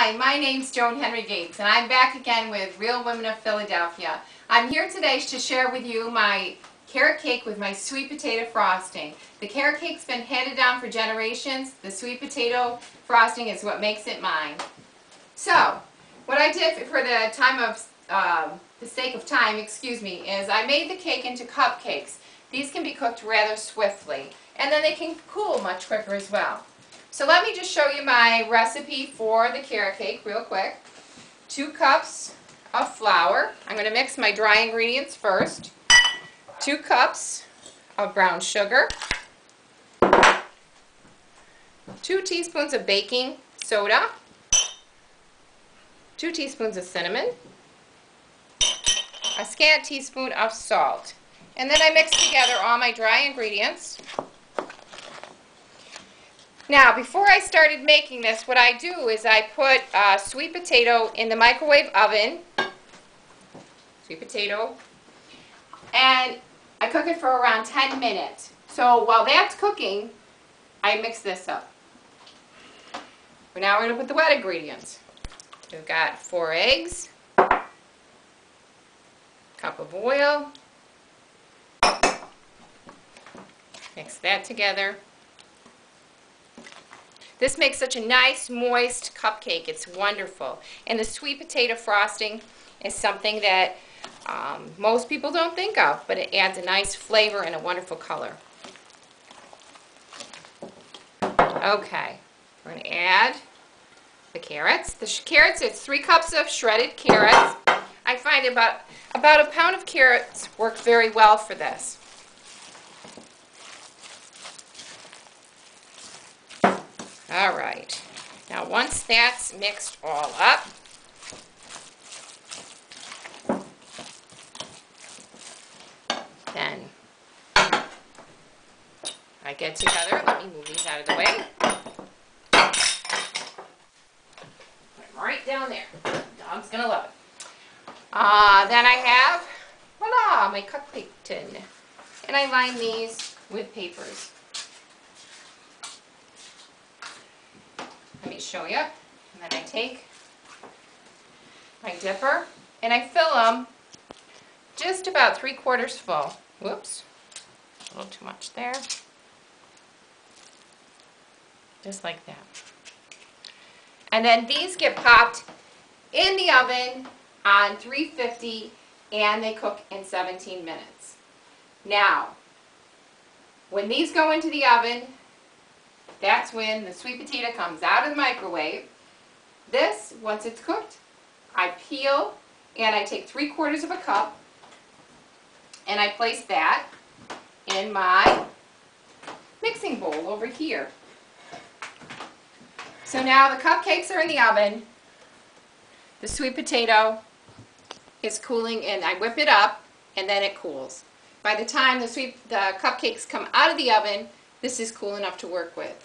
Hi, my name's Joan Henry Gates, and I'm back again with Real Women of Philadelphia. I'm here today to share with you my carrot cake with my sweet potato frosting. The carrot cake's been handed down for generations. The sweet potato frosting is what makes it mine. So, what I did for the sake of time, is I made the cake into cupcakes. These can be cooked rather swiftly, and then they can cool much quicker as well. So let me just show you my recipe for the carrot cake real quick. 2 cups of flour. I'm going to mix my dry ingredients first. 2 cups of brown sugar. 2 teaspoons of baking soda. 2 teaspoons of cinnamon. A scant teaspoon of salt. And then I mix together all my dry ingredients. Now, before I started making this, what I do is I put sweet potato in the microwave oven, and I cook it for around 10 minutes. So while that's cooking, I mix this up. But now we're going to put the wet ingredients. We've got 4 eggs, cup of oil, mix that together. This makes such a nice, moist cupcake. It's wonderful. And the sweet potato frosting is something that most people don't think of, but it adds a nice flavor and a wonderful color. Okay, we're going to add the carrots. The carrots, it's 3 cups of shredded carrots. I find about a pound of carrots work very well for this. All right, now once that's mixed all up, then I get together, let me move these out of the way. Put them right down there. Dog's gonna love it. Then I have, voila, my cupcake tin. And I line these with papers. Let me show you. And then I take my dipper and I fill them just about 3/4 full. Whoops, a little too much there. Just like that. And then these get popped in the oven on 350 and they cook in 17 minutes. Now, when these go into the oven, that's when the sweet potato comes out of the microwave. This, once it's cooked, I peel and I take 3/4 of a cup and I place that in my mixing bowl over here. So now the cupcakes are in the oven. The sweet potato is cooling and I whip it up and then it cools. By the time the cupcakes come out of the oven, this is cool enough to work with.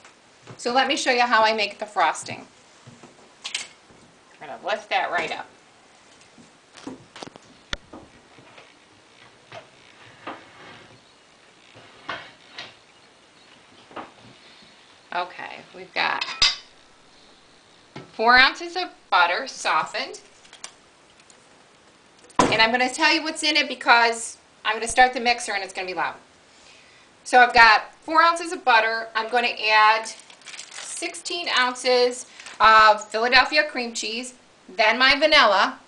So let me show you how I make the frosting. I'm going to lift that right up. Okay, we've got 4 ounces of butter softened. And I'm going to tell you what's in it because I'm going to start the mixer and it's going to be loud. So I've got 4 ounces of butter. I'm going to add 16 ounces of Philadelphia cream cheese, then my vanilla,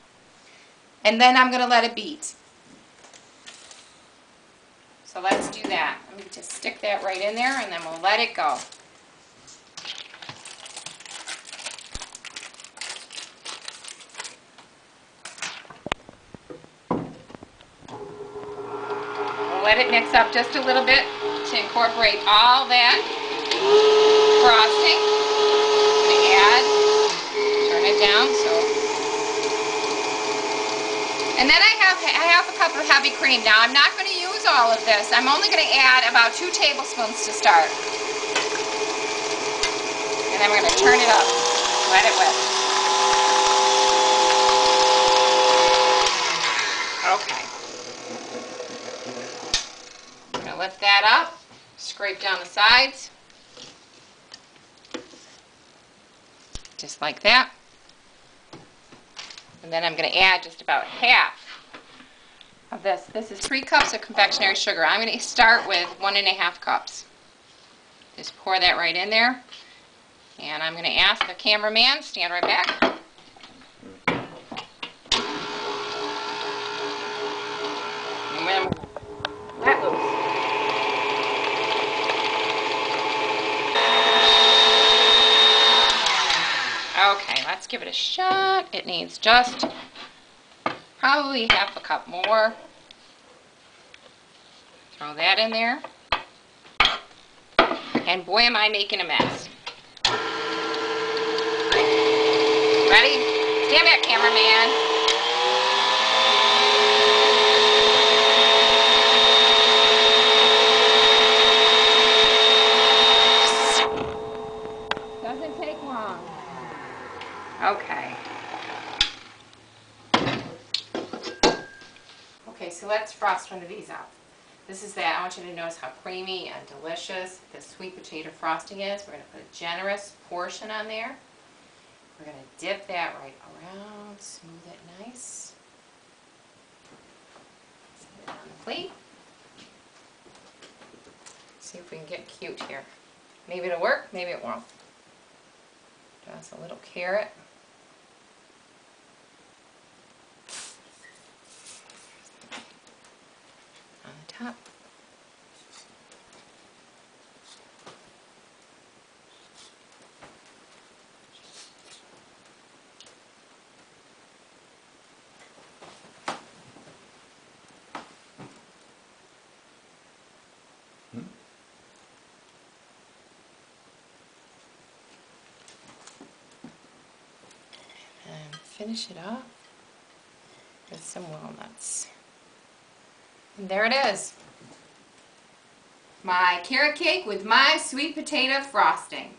and then I'm going to let it beat. So let's do that. Let me just stick that right in there and then we'll let it go. We'll let it mix up just a little bit to incorporate all that frosting. I'm going to add, turn it down so. And then I have half a cup of heavy cream. Now I'm not going to use all of this. I'm only going to add about 2 tablespoons to start. And then we're going to turn it up, let it whip. Okay. I'm going to lift that up, scrape down the sides. Just like that. And then I'm going to add just about half of this. This is 3 cups of confectionery sugar. I'm going to start with 1.5 cups. Just pour that right in there. And I'm going to ask the cameraman, stand right back. Let loose. Okay, let's give it a shot. It needs just probably half a cup more. Throw that in there. And boy, am I making a mess. Ready? Stand back, cameraman. Doesn't take long. Okay. Okay, so let's frost one of these out. This is that. I want you to notice how creamy and delicious the sweet potato frosting is. We're going to put a generous portion on there. We're going to dip that right around, smooth it nice. Set it on the plate. See if we can get cute here. Maybe it'll work, maybe it won't. Just a little carrot. On the top. And finish it off with some walnuts. And there it is. My carrot cake with my sweet potato frosting.